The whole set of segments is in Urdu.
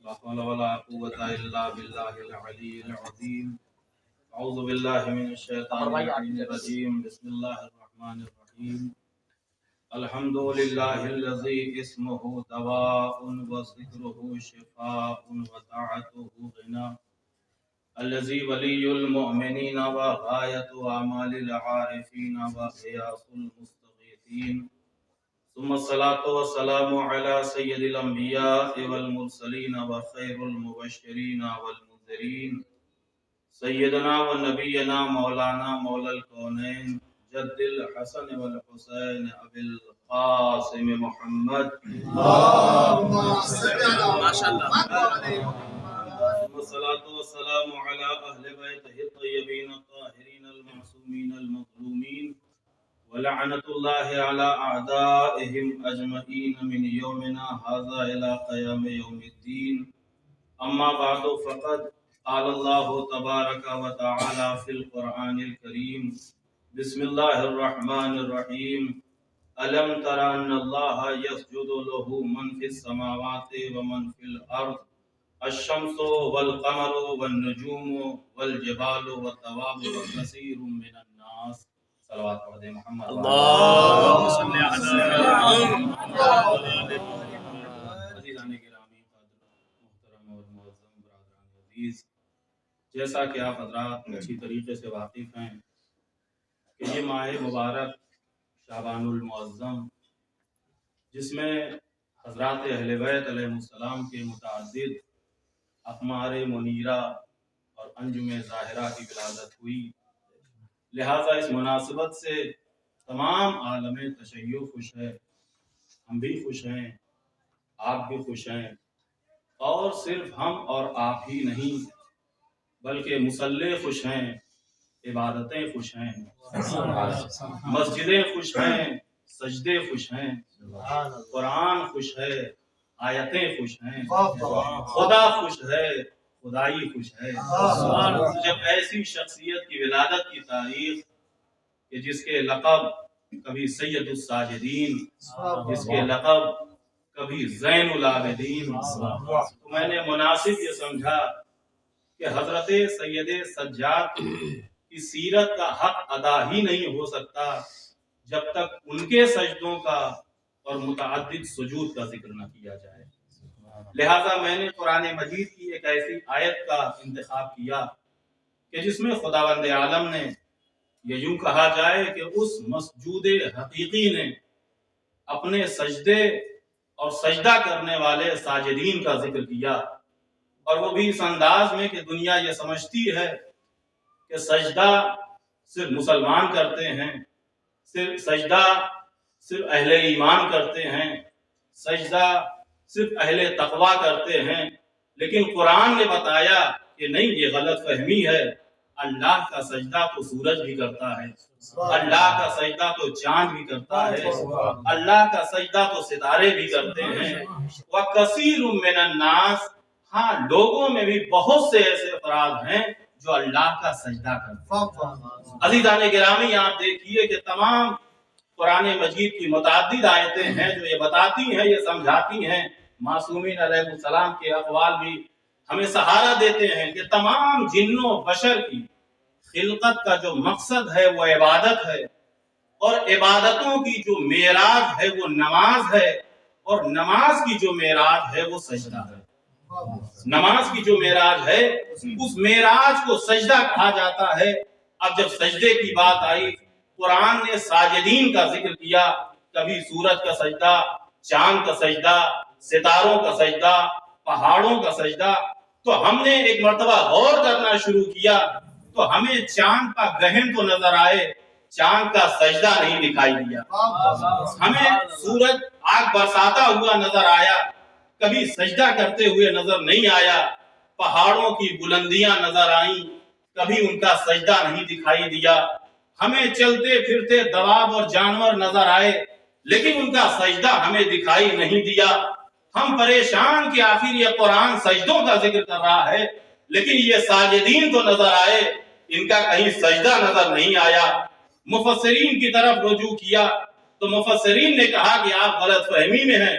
لا حول ولا قوة إلا بالله العلي العظيم. أعوذ بالله من الشيطان الرجيم. بسم الله الرحمن الرحيم. الحمد لله الذي اسمه دواء وذكره شفاء وطاعته غنى، الذي ولي المؤمنين وغاية أعمال العارفين وقياس المستغيثين. ثم الصلاة والسلام على سيد الأنبياء والمرسلين وخير المبشرين والمنذرين سيدنا ونبينا مولانا مولى الكونين جد الحسن والحسين أبي القاسم محمد ما شاء الله. والصلاة والسلام على أهل بيته الطيبين الطاهرين المعصومين المظلومين، ولعنة الله على أعدائهم أجمعين من يومنا هذا إلى قيام يوم الدين. أما بعد فقد قال الله تبارك وتعالى في القرآن الكريم: بسم الله الرحمن الرحيم. ألم تر أن الله يسجد له من في السماوات ومن في الأرض، الشمس والقمر والنجوم والجبال والدواب وكثير من الناس. صلوات علی محمد. اللهم صل على عزیزان گرامی، محترم اور معظم برادران عزیز، جیسا کہ آپ حضرات اچھی طریقے سے واقف ہیں کہ یہ ماہ مبارک شعبان المعظم، جس میں حضرات اہل بیت علیہ السلام کے متعدد اقمار منیرہ اور انجم ظاہرہ کی ولادت ہوئی، لہذا اس مناسبت سے تمام عالم تشیع خوش ہے، ہم بھی خوش ہیں، آپ بھی خوش ہیں، اور صرف ہم اور آپ ہی نہیں بلکہ مصلی خوش ہیں، عبادتیں خوش ہیں، مسجدیں خوش ہیں، سجدے خوش ہیں، قرآن خوش ہے، آیتیں خوش ہیں، خدا خوش ہے، خدائی خوش ہے۔ جب ایسی شخصیت کی ولادت کی تاریخ کہ جس کے لقب کبھی سید الساجدین، جس کے لقب کبھی زین العابدین، تو میں نے مناسب یہ سمجھا کہ حضرت سید سجاد کی سیرت کا حق ادا ہی نہیں ہو سکتا جب تک ان کے سجدوں کا اور متعدد سجود کا ذکر نہ کیا جائے۔ لہذا میں نے قرآن مجید کی ایک ایسی آیت کا انتخاب کیا کہ جس میں خداوند عالم نے یہ یوں کہا جائے کہ اس مسجود حقیقی نے اپنے سجدے اور سجدہ کرنے والے ساجدین کا ذکر کیا، اور وہ بھی اس انداز میں کہ دنیا یہ سمجھتی ہے کہ سجدہ صرف مسلمان کرتے ہیں، سجدہ صرف اہل ایمان کرتے ہیں، سجدہ صرف اہل تقوی کرتے ہیں، لیکن قرآن نے بتایا کہ نہیں، یہ غلط فہمی ہے۔ اللہ کا سجدہ تو سورج بھی کرتا ہے، اللہ کا سجدہ تو چاند بھی کرتا ہے، اللہ کا سجدہ تو ستارے بھی کرتے ہیں۔ وَكَثِيرٌ مِّنَ النَّاسِ، ہاں لوگوں میں بھی بہت سے ایسے افراد ہیں جو اللہ کا سجدہ کرتے ہیں۔ عزیزان گرامی، آپ دیکھیے کہ تمام قرآن مجید کی متعدد آیتیں ہیں جو یہ بتاتی ہیں، یہ سمجھاتی ہیں، معصومین علیہ السلام کے اقوال بھی ہمیں سہارا دیتے ہیں کہ تمام جن و بشر کی خلقت کا جو مقصد ہے وہ عبادت ہے، اور عبادتوں کی جو معراج ہے وہ نماز ہے، اور نماز کی جو معراج ہے وہ سجدہ ہے۔ نماز کی جو معراج ہے اس معراج کو سجدہ کہا جاتا ہے۔ اب جب سجدے کی بات آئی، قرآن نے ساجدین کا ذکر کیا، کبھی سورج کا سجدہ، چاند کا سجدہ، ستاروں کا سجدہ، پہاڑوں کا سجدہ، تو ہم نے ایک مرتبہ غور کرنا شروع کیا تو ہمیں چاند کا گہن تو نظر آئے، چاند کا سجدہ نہیں دکھائی دیا۔ ہمیں سورج آگ برساتا ہوا نظر آیا، کبھی سجدہ کرتے ہوئے نظر نہیں آیا۔ پہاڑوں کی بلندیاں نظر آئیں، کبھی ان کا سجدہ نہیں دکھائی دیا۔ ہمیں چلتے پھرتے دواب اور جانور نظر آئے، لیکن ان کا سجدہ ہمیں دکھائی نہیں دیا۔ ہم پریشان کہ آخر یہ قرآن سجدوں کا ذکر کر رہا ہے، لیکن یہ ساجدین تو نظر آئے، ان کا کہیں سجدہ نظر نہیں آیا۔ مفسرین کی طرف رجوع کیا تو مفسرین نے کہا کہ آپ غلط فہمی میں ہیں،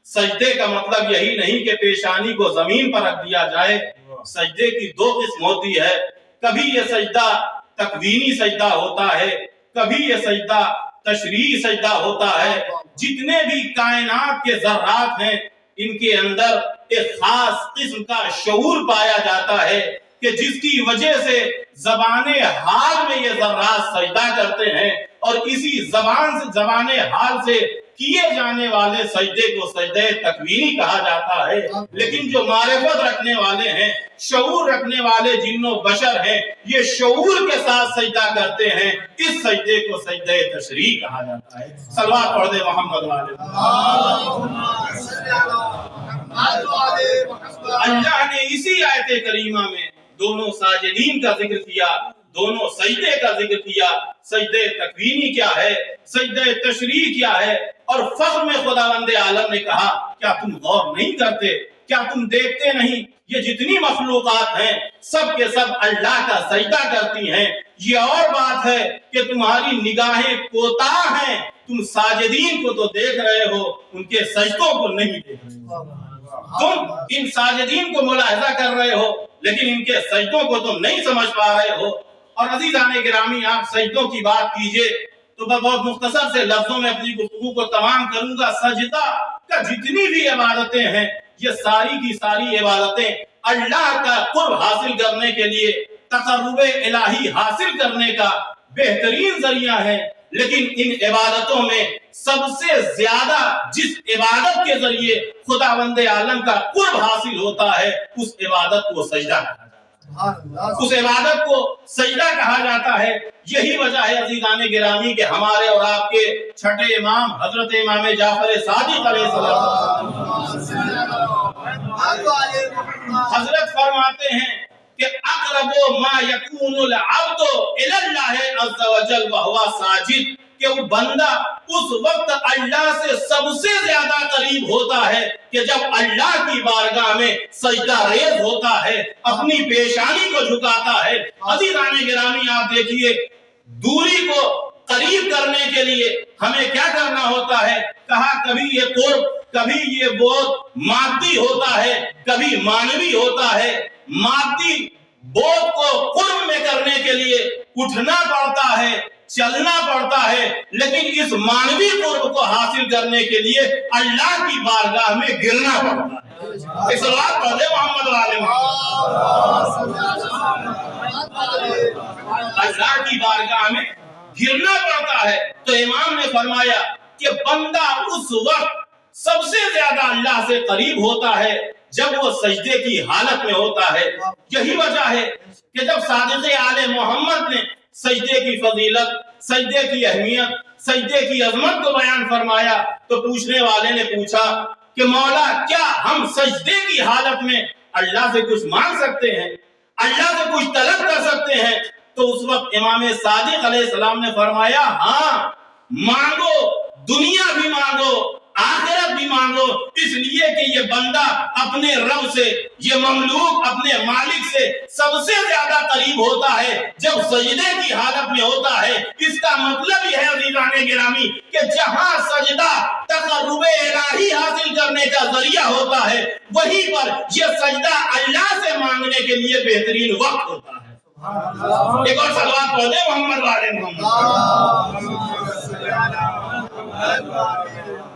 سجدے کا مطلب یہی نہیں کہ پیشانی کو زمین پر رکھ دیا جائے. سجدے کی دو قسم ہوتی ہے. کبھی یہ سجدہ تکوینی سجدہ ہوتا ہے, کبھی یہ سجدہ تشریعی سجدہ ہوتا ہے. جتنے بھی کائنات کے ذرات ہیں ان کے اندر ایک خاص قسم کا شعور پایا جاتا ہے کہ جس کی وجہ سے زبان حال میں یہ ذرات سجدہ کرتے ہیں, اور اسی زبان حال سے کیے جانے والے سجدے کو سجدہ تکوینی کہا جاتا ہے. لیکن جو معرفت رکھنے والے ہیں, شعور رکھنے والے جن و بشر ہیں, یہ شعور کے ساتھ سجدہ کرتے ہیں. اس سجدے کو سجدہ تشریع کہا جاتا ہے. صلوات پڑھ دے محمد والے. اللہ نے اسی آیت کریمہ میں دونوں ساجدین کا ذکر کیا, دونوں سجدے کا ذکر کیا. سجدہ تکوینی کیا ہے, سجدہ تشریع کیا ہے, اور فخر میں خداوند عالم نے کہا کیا تم غور نہیں کرتے, کیا تم دیکھتے نہیں یہ جتنی مخلوقات ہیں سب کے سب اللہ کا سجدہ کرتی ہیں. یہ اور بات ہے کہ تمہاری نگاہیں کوتاہ ہیں, تم ساجدین کو تو دیکھ رہے ہو, ان کے سجدوں کو نہیں دیکھ رہے ہو. تم ان ساجدین کو ملاحظہ کر رہے ہو لیکن ان کے سجدوں کو تم نہیں سمجھ پا رہے ہو. اور عزیزان گرامی, آپ سجدوں کی بات کیجئے تو میں بہت مختصر سے لفظوں میں اپنی گفتگو کو تمام کروں گا. سجدہ کا جتنی بھی عبادتیں ہیں یہ ساری کی ساری عبادتیں اللہ کا قرب حاصل کرنے کے لیے, تقرب الہی حاصل کرنے کا بہترین ذریعہ ہے. لیکن ان عبادتوں میں سب سے زیادہ جس عبادت کے ذریعے خداوند عالم کا قرب حاصل ہوتا ہے اس عبادت کو سجدہ کہا جاتا ہے. اس عبادت کو سجدہ کہا جاتا ہے. یہی وجہ ہے عزیزان گرامی کہ ہمارے اور آپ کے چھٹے امام حضرت امام جعفر صادق علیہ السلام حضرت فرماتے ہیں کہ اقرب ما یکون العبد الی اللہ عز وجل وهو ساجد, کہ وہ بندہ اس وقت اللہ سے سب سے زیادہ قریب ہوتا ہے کہ جب اللہ کی بارگاہ میں سجدہ ریز ہوتا ہے, اپنی پیشانی کو جھکاتا ہے. عزیزان گرامی, آپ دیکھیے دوری کو قریب کرنے کے لیے ہمیں کیا کرنا ہوتا ہے. کہا کبھی یہ قرب, کبھی یہ بہت مادی ہوتا ہے, کبھی مانوی ہوتا ہے. مادی بہت کو قرب میں کرنے کے لیے اٹھنا پڑتا ہے, چلنا پڑتا ہے, لیکن اس مانوی قرب کو حاصل کرنے کے لیے اللہ کی بارگاہ میں گرنا پڑتا ہے. صلوات پڑھ دے محمد والے محمد. اللہ کی بارگاہ میں گرنا پڑتا ہے. تو امام نے فرمایا کہ بندہ اس وقت سب سے زیادہ اللہ سے قریب ہوتا ہے جب وہ سجدے کی حالت میں ہوتا ہے. یہی وجہ ہے کہ جب صادق آل محمد نے سجدے کی فضیلت, سجدے کی اہمیت, سجدے کی عظمت کو بیان فرمایا تو پوچھنے والے نے پوچھا کہ مولا کیا ہم سجدے کی حالت میں اللہ سے کچھ مانگ سکتے ہیں, اللہ سے کچھ طلب کر سکتے ہیں؟ تو اس وقت امام صادق علیہ السلام نے فرمایا ہاں مانگو, دنیا بھی مانگو, آخرت بھی مانگو, اس لیے کہ یہ بندہ اپنے رب سے, یہ مملوک اپنے مالک سے سب سے زیادہ قریب ہوتا ہے جب سجدے کی حالت میں ہوتا ہے. اس کا مطلب یہ ہے عزیزان گرامی کہ جہاں سجدہ تقرب الہی حاصل کرنے کا ذریعہ ہوتا ہے وہیں پر یہ سجدہ اللہ سے مانگنے کے لیے بہترین وقت ہوتا ہے. ایک اور صلوات پڑھ دے محمد والے محمد.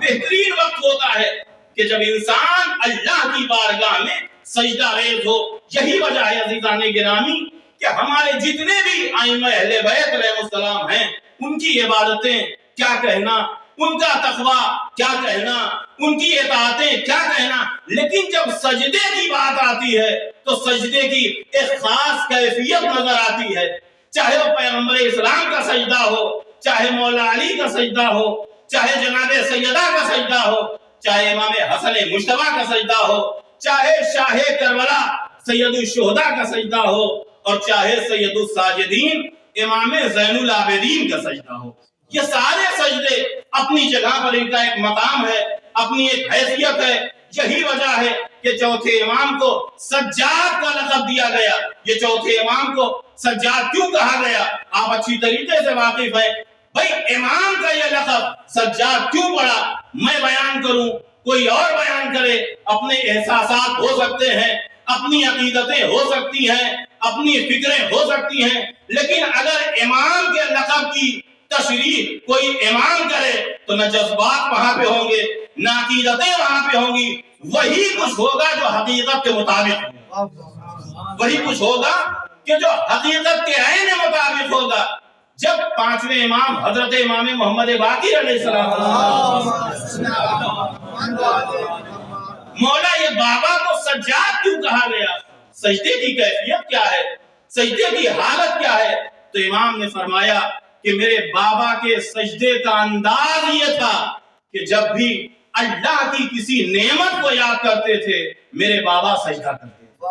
بہترین وقت ہوتا ہے کہ جب انسان اللہ کی بارگاہ میں سجدہ ریز ہو. یہی وجہ ہے عزیزان گرامی کہ ہمارے جتنے بھی ائمہ اہل بیت علیہ السلام ہیں ان کی عبادتیں کیا کہنا, ان کا تقویٰ کیا کہنا, ان کی اطاعتیں کیا کہنا, لیکن جب سجدے کی بات آتی ہے تو سجدے کی ایک خاص کیفیت نظر آتی ہے. چاہے وہ پیغمبر اسلام کا سجدہ ہو, چاہے مولا علی کا سجدہ ہو, چاہے جناب سیدہ کا سجدہ ہو, چاہے امام حسن مجتبیٰ کا سجدہ ہو, چاہے شاہ کربلا سید الشہداء کا سجدہ ہو, اور چاہے سید الساجدین امام زین العابدین کا سجدہ ہو. یہ سارے سجدے اپنی جگہ پر ان کا ایک مقام ہے, اپنی ایک حیثیت ہے. یہی وجہ ہے کہ چوتھے امام کو سجاد کا لقب دیا گیا. یہ چوتھے امام کو سجاد کیوں کہا گیا آپ اچھی طریقے سے واقف ہیں. بھائی امام کا یہ لقب سجاد کیوں پڑا, میں بیان کروں کوئی اور بیان کرے، اپنے احساسات ہو سکتے ہیں، اپنی عقیدتیں ہو سکتی ہیں، اپنی فکریں ہو سکتی ہیں، لیکن اگر امام کے لقب کی تشریح کوئی امام کرے تو نہ جذبات وہاں پہ ہوں گے، نہ عقیدتیں وہاں پہ ہوں گی، وہی کچھ ہوگا جو حقیقت کے مطابق ہوگا، وہی کچھ ہوگا کہ جو حقیقت کے عین مطابق ہوگا۔ جب پانچویں امام حضرت امام محمد باقر علیہ السلام، مولا یہ بابا کو سجاد کیوں کہا گیا، سجدے کی کیفیت کیا ہے، سجدے کی حالت کیا ہے؟ تو امام نے فرمایا کہ میرے بابا کے سجدے کا انداز یہ تھا کہ جب بھی اللہ کی کسی نعمت کو یاد کرتے تھے میرے بابا سجدہ کرتے تھے،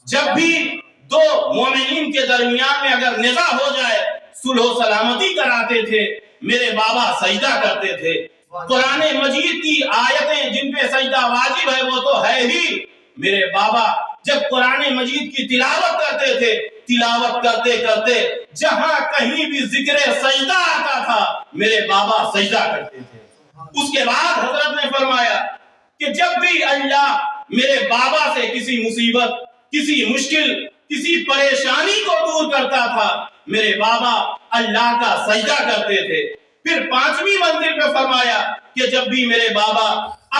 جب بھی دو مومنین کے درمیان میں اگر نزاع ہو جائے صلح و سلامتی کراتے تھے میرے بابا سجدہ کرتے تھے۔ قرآن مجید کی آیتیں جن پہ سجدہ واجب ہے وہ تو ہے ہی، میرے بابا جب قرآن مجید کی تلاوت کرتے تھے، تلاوت کرتے کرتے جہاں کہیں بھی ذکر سجدہ آتا تھا میرے بابا سجدہ کرتے تھے۔ اس کے بعد حضرت نے فرمایا کہ جب بھی اللہ میرے بابا سے کسی مصیبت، کسی مشکل، کسی پریشانی کو دور کرتا تھا میرے بابا اللہ کا سجدہ کرتے تھے۔ پھر پانچویں منزل پہ فرمایا کہ جب بھی میرے بابا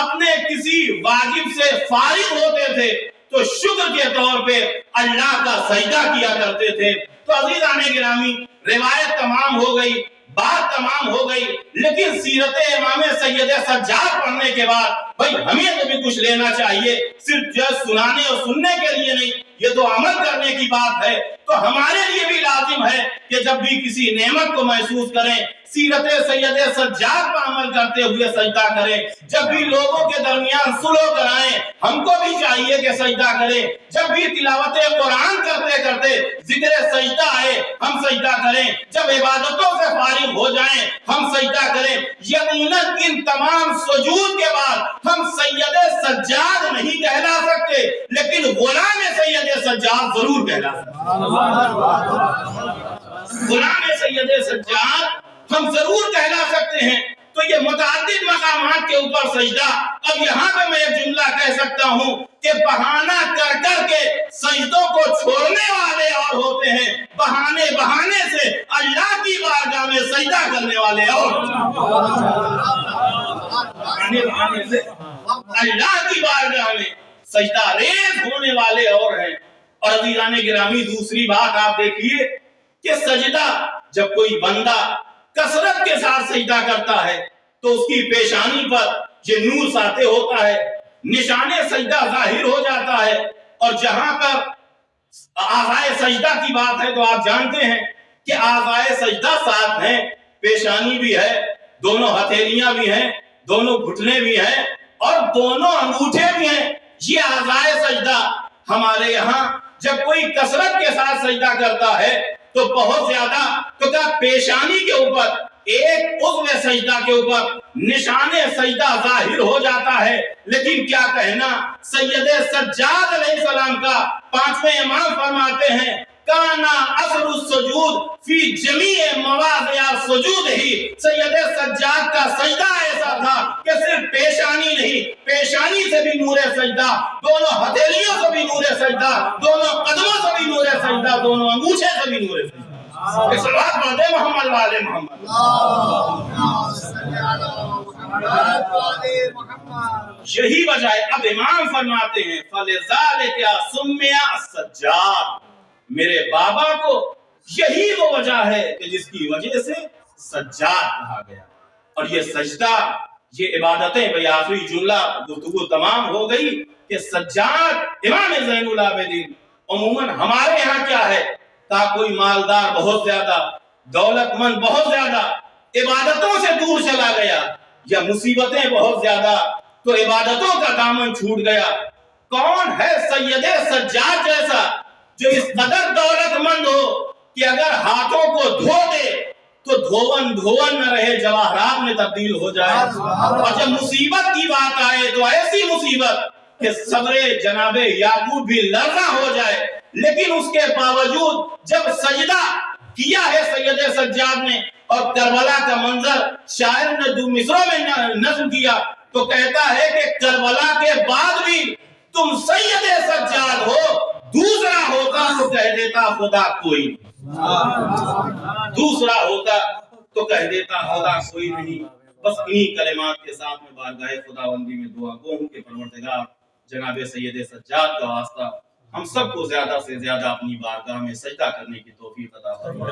اپنے کسی واجب سے فارغ ہوتے تھے تو شکر کے طور پہ اللہ کا سجدہ کیا کرتے تھے۔ تو عزیزان گرامی، روایت تمام ہو گئی، بات تمام ہو گئی، لیکن سیرت امام سید سجاد پڑھنے کے بعد بھائی ہمیں تو بھی کچھ لینا چاہیے، صرف جو سنانے اور سننے کے لیے نہیں، یہ تو عمل کرنے کی بات ہے۔ تو ہمارے لیے بھی لازم ہے کہ جب بھی کسی نعمت کو محسوس کریں سیرت سید سجاد پر عمل کرتے ہوئے سجدہ کریں، جب بھی لوگوں کے درمیان صلح کرائیں ہم کو بھی چاہیے کہ سجدہ کریں، جب بھی تلاوت قرآن کرتے کرتے ذکر سجدہ آئے ہم سجدہ کریں، جب عبادتوں سے فارغ ہو جائیں ہم سجدہ کریں۔ یقیناً ان تمام سجود کے بعد ہم سید سجاد نہیں کہلا سکتے لیکن غلام سید سجاد ضرور کہلا سکتے، غلام سید سجاد ہم ضرور کہلا سکتے ہیں۔ تو یہ متعدد مقامات کے اوپر سجدہ، اب یہاں پہ میں ایک جملہ کہہ سکتا ہوں کہ بہانہ کر کر کے سجدوں کو چھوڑنے والے اور ہوتے ہیں، بہانے سے اللہ کی بارگاہ میں سجدہ کرنے والے اور بہانے سے اللہ کی بارگاہ میں سجدہ ریز ہونے والے اور ہیں۔ اور عزیزان گرامی دوسری بات آپ دیکھیے کہ سجدہ جب کوئی بندہ کثرت کے ساتھ سجدہ کرتا ہے تو اس کی پیشانی پر یہ نور ساطع ہوتا ہے، نشان سجدہ ظاہر ہو جاتا ہے۔ اور جہاں پر اعضائے سجدہ کی بات ہے تو آپ جانتے ہیں کہ اعضائے سجدہ ساتھ ہیں، پیشانی بھی ہے، دونوں ہتھیلیاں بھی ہیں، دونوں گھٹنے بھی ہیں اور دونوں انگوٹھے بھی ہیں۔ یہ اعضائے سجدہ ہمارے یہاں جب کوئی کثرت کے ساتھ سجدہ کرتا ہے تو بہت زیادہ تو کیا پیشانی کے اوپر ایک عضو سجدہ کے اوپر نشان سجدہ ظاہر ہو جاتا ہے، لیکن کیا کہنا سید سجاد علیہ السلام کا پانچویں امام فرماتے ہیں کانا اثر السجود فی جمیع مواضع السجود ہی، سید سجاد کا سجدہ ایسا تھا کہ صرف پیشانی نہیں، پیشانی سے بھی نور سجدہ، دونوں ہتھیلیوں سے بھی نور سجدہ، دونوں قدموں سے بھی نور سجدہ، دونوں انگوٹھے سے بھی نور سجدہ۔ صلوات پڑھتے محمد والے محمد۔ یہی وجہ ہے، اب امام فرماتے ہیں فَلِذَلِكَ سُمِّيَ السَّجَّادُ، میرے بابا کو یہی وہ وجہ ہے کہ جس کی وجہ سے سجاد کہا گیا۔ اور یہ سجدہ، یہ عبادتیں، بھئی آخری جملہ گفتگو تمام ہو گئی کہ سجاد امام زین العابدین عموماً ہمارے یہاں کیا ہے، تا کوئی مالدار بہت زیادہ، دولت مند بہت زیادہ عبادتوں سے دور چلا گیا، یا مصیبتیں بہت زیادہ تو عبادتوں کا دامن چھوٹ گیا۔ کون ہے سید سجاد جیسا جو اس قدر دولت مند ہو کہ اگر ہاتھوں کو دھو دے تو دھون نہ رہے، جواہرات میں تبدیل ہو جائے، اور جب مصیبت کی بات آئے تو ایسی مصیبت کہ صبر جناب یعقوب بھی لرزاں ہو جائے، لیکن اس کے باوجود جب سجدہ کیا ہے سید سجاد نے اور کربلا کا منظر شاعر نے دو مصروں میں نظم کیا تو کہتا ہے کہ کربلا کے بعد بھی تم سید سجاد ہو، دوسرا ہوتا تو کہہ دیتا خدا کوئی نہیں، دوسرا ہوتا تو کہہ دیتا خدا کوئی نہیں۔ بس انہی کلمات کے ساتھ میں بارگاہ خداوندی میں دعا گو ہوں کہ پروردگار جناب سید سجاد کا واسطہ ہم سب کو زیادہ سے زیادہ اپنی بارگاہ میں سجدہ کرنے کی توفیق عطا فرما۔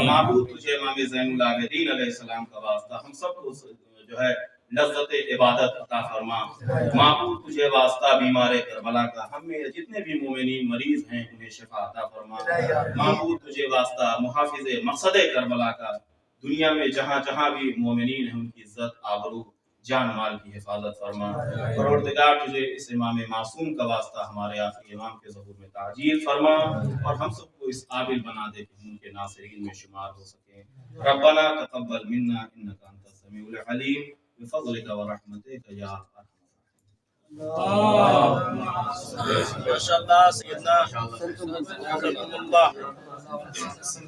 معبود تجھے امام زین العابدین علیہ السلام کا واسطہ ہم سب کو جو ہے لذت عبادت عطا فرما۔ معبود تجھے واسطہ بیمار کربلا کا ہم میں جتنے بھی مومنین مریض ہیں انہیں شفا عطا فرما۔ معبود تجھے واسطہ محافظ مقصد کربلا کا دنیا میں جہاں جہاں بھی مومنین ہیں ان کی عزت آبرو جان مال کی حفاظت فرما۔ پروردگار تجھے اس امام معصوم کا واسطہ ہمارے آخری امام کے ظہور میں تعجیل فرما اور ہم سب کو اس قابل بنا دے کہ ان کے ناصرین میں شمار ہو سکیں۔ ربنا تقبل منا انک انت السمیع العلیم بفضلک ورحمتک یا ارحم ماشاء اللہ سیدنا